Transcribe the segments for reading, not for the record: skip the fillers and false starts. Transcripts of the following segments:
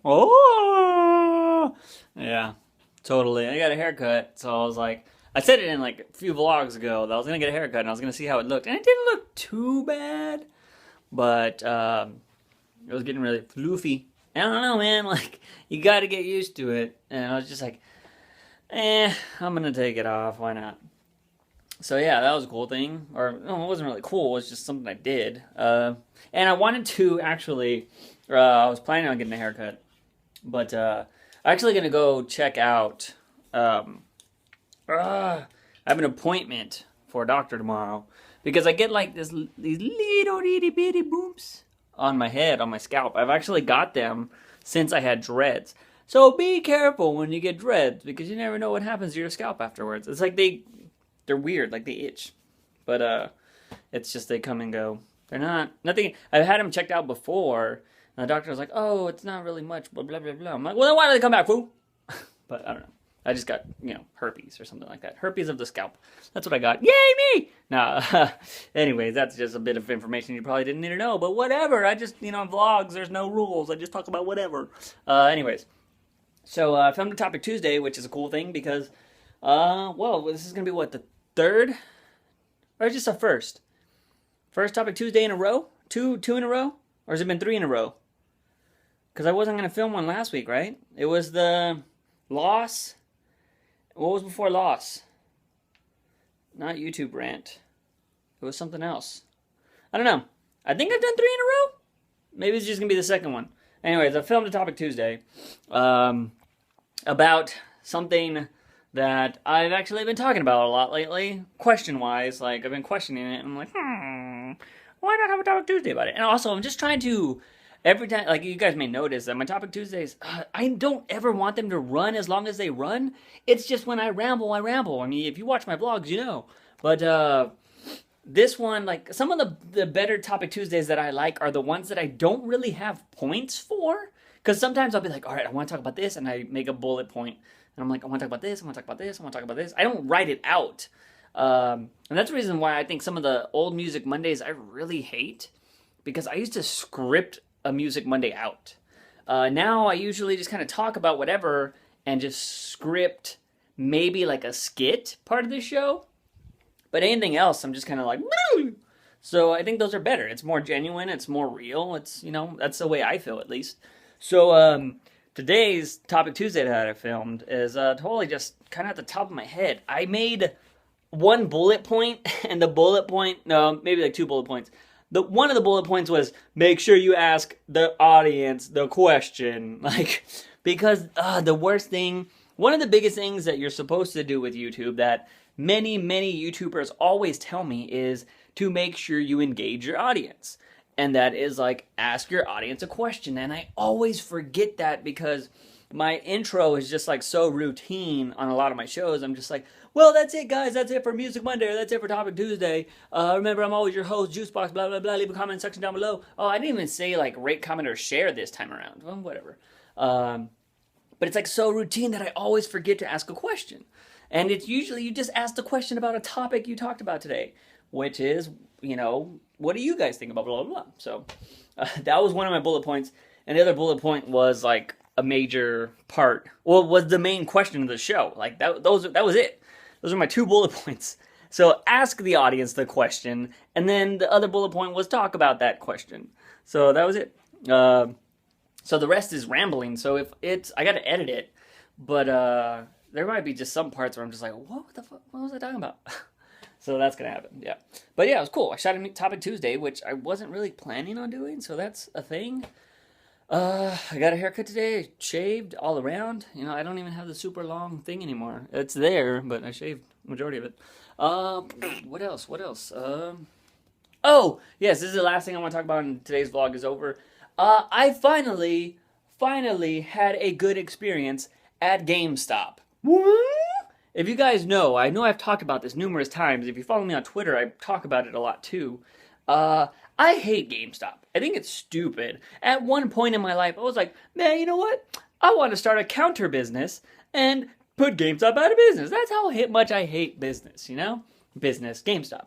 Oh, yeah, totally. I got a haircut, so I was like, I said it in like a few vlogs ago that I was gonna get a haircut and I was gonna see how it looked, and it didn't look too bad, but it was getting really floofy. I don't know, man. Like, you got to get used to it, and I was just like, I'm gonna take it off. Why not? So yeah, that was a cool thing. Or no, it wasn't really cool. It was just something I did. And I wanted to actually. I was planning on getting a haircut, but I'm actually gonna go check out. I have an appointment for a doctor tomorrow because I get like these little itty bitty booms on my head, on my scalp. I've actually got them since I had dreads. So be careful when you get dreads because you never know what happens to your scalp afterwards. It's like they're weird, like they itch, but it's just they come and go. They're not nothing. I've had them checked out before, and the doctor was like, "Oh, it's not really much." Blah blah blah blah. I'm like, "Well, then why do they come back, fool?" But I don't know. I just got, herpes or something like that. Herpes of the scalp. That's what I got. Yay, me! Nah. Anyways, that's just a bit of information you probably didn't need to know. But whatever. I just, vlogs, there's no rules. I just talk about whatever. Anyways. So, I filmed a Topic Tuesday, which is a cool thing because, this is going to be, the third? Or just a first? First Topic Tuesday in a row? Two in a row? Or has it been 3 in a row? Because I wasn't going to film one last week, right? It was the Loss. What was before Loss? Not YouTube rant. It was something else. I don't know. I think I've done 3 in a row. Maybe it's just going to be the second one. Anyways, I filmed a Topic Tuesday about something that I've actually been talking about a lot lately, question-wise. Like, I've been questioning it, and I'm like, why not have a Topic Tuesday about it? And also, I'm just trying to, every time, like, you guys may notice that my Topic Tuesdays, I don't ever want them to run as long as they run. It's just when I ramble, I ramble. I mean, if you watch my vlogs, you know. But, this one, like, some of the better Topic Tuesdays that I like are the ones that I don't really have points for. Because sometimes I'll be like, all right, I want to talk about this, and I make a bullet point. And I'm like, I want to talk about this, I want to talk about this, I want to talk about this. I don't write it out. And that's the reason why I think some of the old Music Mondays I really hate. Because I used to script a Music Monday out. Now I usually just kind of talk about whatever and just script maybe like a skit part of the show. But anything else, I'm just kind of like, woo! So I think those are better. It's more genuine. It's more real. It's, that's the way I feel at least. So today's Topic Tuesday that I filmed is totally just kind of at the top of my head. I made one bullet point, and the bullet point, no, maybe like 2 bullet points. One of the bullet points was, make sure you ask the audience the question. Like, because the worst thing, one of the biggest things that you're supposed to do with YouTube that many YouTubers always tell me is to make sure you engage your audience. And that is like, ask your audience a question. And I always forget that because my intro is just like so routine on a lot of my shows. I'm just like, well, that's it, guys. That's it for Music Monday. Or that's it for Topic Tuesday. Remember, I'm always your host, Juicebox, blah, blah, blah. Leave a comment section down below. Oh, I didn't even say like rate, comment, or share this time around. Well, whatever. But it's like so routine that I always forget to ask a question. And it's usually you just ask the question about a topic you talked about today, which is, what do you guys think about blah, blah, blah. So that was one of my bullet points. And the other bullet point was like a major part, was the main question of the show. Like that was it. Those are my 2 bullet points. So ask the audience the question, and then the other bullet point was talk about that question. So that was it. So the rest is rambling. So if I got to edit it, but there might be just some parts where I'm just like, what the fuck? What was I talking about? So that's gonna happen. Yeah, but yeah, it was cool. I shot a Topic Tuesday, which I wasn't really planning on doing. So that's a thing. I got a haircut today, shaved all around. I don't even have the super long thing anymore. It's there, but I shaved the majority of it. What else? Oh, yes, this is the last thing I want to talk about and today's vlog is over. I finally had a good experience at GameStop. What? If you guys know, I know I've talked about this numerous times. If you follow me on Twitter, I talk about it a lot too. I hate GameStop. I think it's stupid. At one point in my life, I was like, man, you know what? I want to start a counter business and put GameStop out of business. That's how much I hate business, Business, GameStop.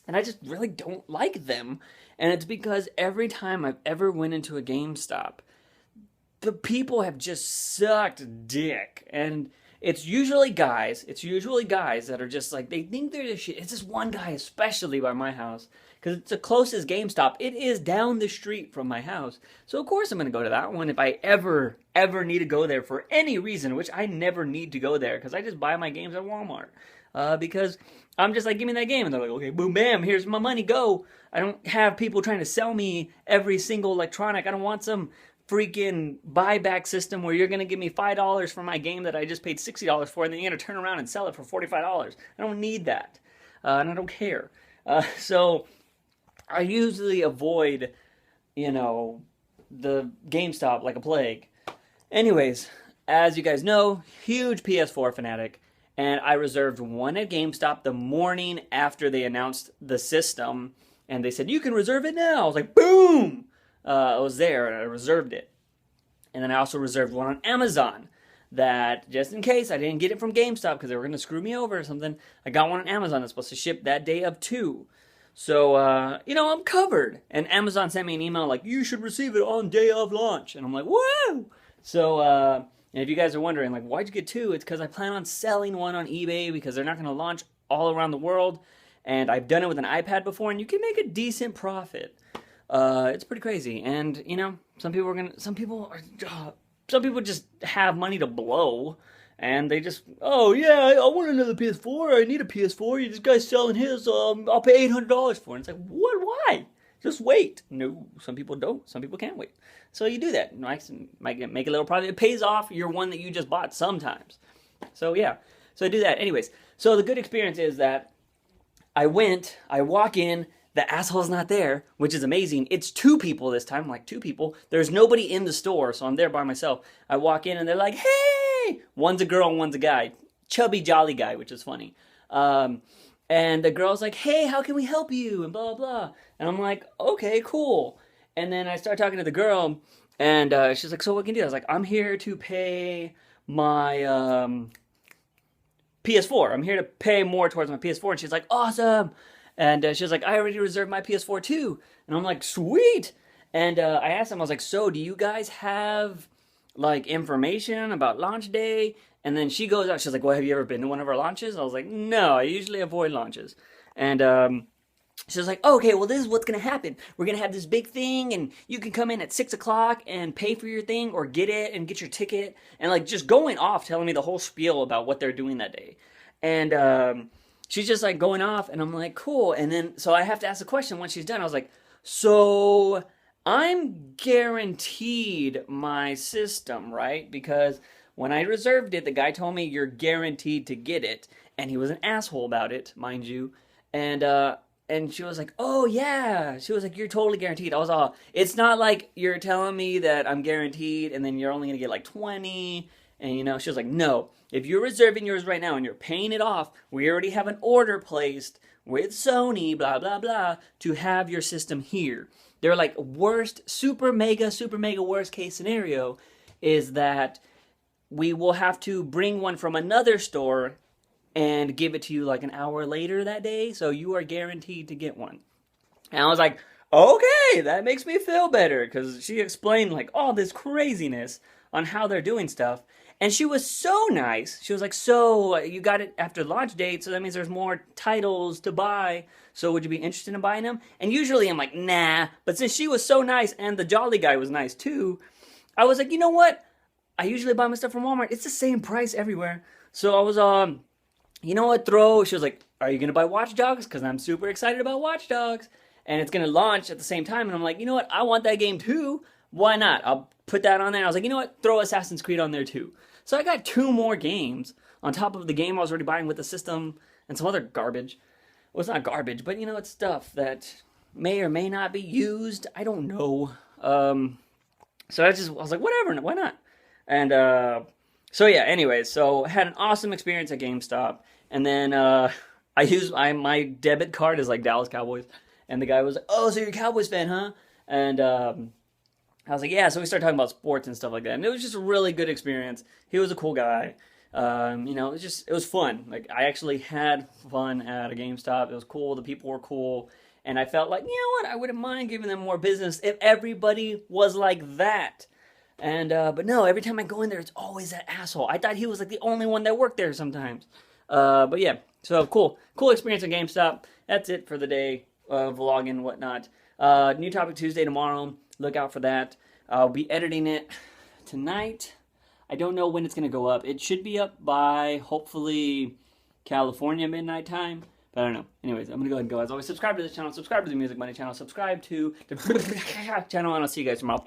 And I just really don't like them. And it's because every time I've ever went into a GameStop, the people have just sucked dick. And it's usually guys. It's usually guys that are just like, they think they're the shit. It's this one guy, especially by my house, because it's the closest GameStop. It is down the street from my house. So, of course, I'm going to go to that one if I ever need to go there for any reason, which I never need to go there because I just buy my games at Walmart. Because I'm just like, give me that game. And they're like, okay, boom, bam, here's my money, go. I don't have people trying to sell me every single electronic. I don't want some freaking buyback system where you're going to give me $5 for my game that I just paid $60 for, and then you're going to turn around and sell it for $45. I don't need that. And I don't care. So I usually avoid, the GameStop like a plague. Anyways, as you guys know, huge PS4 fanatic. And I reserved one at GameStop the morning after they announced the system. And they said, you can reserve it now. I was like, boom! I was there and I reserved it. And then I also reserved one on Amazon that, just in case I didn't get it from GameStop because they were going to screw me over or something, I got one on Amazon that's supposed to ship that day of 2. So, I'm covered. And Amazon sent me an email like, you should receive it on day of launch. And I'm like, whoa! So, and if you guys are wondering, like, why'd you get 2? It's because I plan on selling one on eBay because they're not going to launch all around the world. And I've done it with an iPad before, and you can make a decent profit. It's pretty crazy. And, some people just have money to blow. And they just, oh yeah, I want another PS4. I need a PS4. This guy's selling his. I'll pay $800 for it. And it's like, what? Why? Just wait. No, some people don't. Some people can't wait. So you do that. Might make a little profit. It pays off your one that you just bought sometimes. So yeah. So I do that. Anyways, so the good experience is that I walk in, the asshole's not there, which is amazing. It's 2 people this time, like 2 people. There's nobody in the store, so I'm there by myself. I walk in and they're like, hey! One's a girl and one's a guy. Chubby, jolly guy, which is funny. And the girl's like, hey, how can we help you? And blah, blah, blah. And I'm like, okay, cool. And then I start talking to the girl, and she's like, so what can you do? I was like, I'm here to pay my PS4. I'm here to pay more towards my PS4. And she's like, awesome. And she was like, I already reserved my PS4 too. And I'm like, sweet. And I asked them, I was like, so do you guys have like information about launch day? And then she goes out, she's like, well, have you ever been to one of our launches? I was like, no, I usually avoid launches. And she was like, oh, okay, well, this is what's going to happen. We're going to have this big thing, and you can come in at 6 o'clock and pay for your thing or get it and get your ticket. And like just going off telling me the whole spiel about what they're doing that day. And she's just like going off, and I'm like, cool. And then, so I have to ask a question once she's done. I was like, so I'm guaranteed my system, right? Because when I reserved it, the guy told me you're guaranteed to get it. And he was an asshole about it, mind you. And she was like, oh yeah. She was like, you're totally guaranteed. I was all, it's not like you're telling me that I'm guaranteed and then you're only going to get like 20. And she was like, no, if you're reserving yours right now and you're paying it off, we already have an order placed with Sony, blah, blah, blah, to have your system here. They're like worst, super mega worst case scenario is that we will have to bring one from another store and give it to you like an hour later that day. So you are guaranteed to get one. And I was like, okay, that makes me feel better. Because she explained like all this craziness on how they're doing stuff. And she was so nice. She was like, so you got it after launch date, so that means there's more titles to buy. So would you be interested in buying them? And usually I'm like, nah. But since she was so nice and the jolly guy was nice too, I was like, you know what? I usually buy my stuff from Walmart. It's the same price everywhere. So I was, you know what, she was like, are you going to buy Watch Dogs? Because I'm super excited about Watch Dogs. And it's going to launch at the same time. And I'm like, you know what? I want that game too. Why not? I'll put that on there. I was like, you know what? Throw Assassin's Creed on there too. So I got 2 more games on top of the game I was already buying with the system and some other garbage. Well, it's not garbage, but it's stuff that may or may not be used. I don't know. So I was like, whatever, why not? And so yeah, anyways, so had an awesome experience at GameStop. And then I used my debit card is like Dallas Cowboys. And the guy was like, oh, so you're a Cowboys fan, huh? And I was like, yeah, so we started talking about sports and stuff like that. And it was just a really good experience. He was a cool guy. It was fun. Like, I actually had fun at a GameStop. It was cool. The people were cool. And I felt like, you know what? I wouldn't mind giving them more business if everybody was like that. And but no, every time I go in there, it's always that asshole. I thought he was like the only one that worked there sometimes. But yeah, so cool experience at GameStop. That's it for the day, vlogging and whatnot. New Topic Tuesday tomorrow. Look out for that. I'll be editing it tonight. I don't know when it's gonna go up. It should be up by hopefully California midnight time. But I don't know. Anyways, I'm gonna go ahead and go. As always, subscribe to this channel, subscribe to the Music Money channel, subscribe to the channel, and I'll see you guys tomorrow.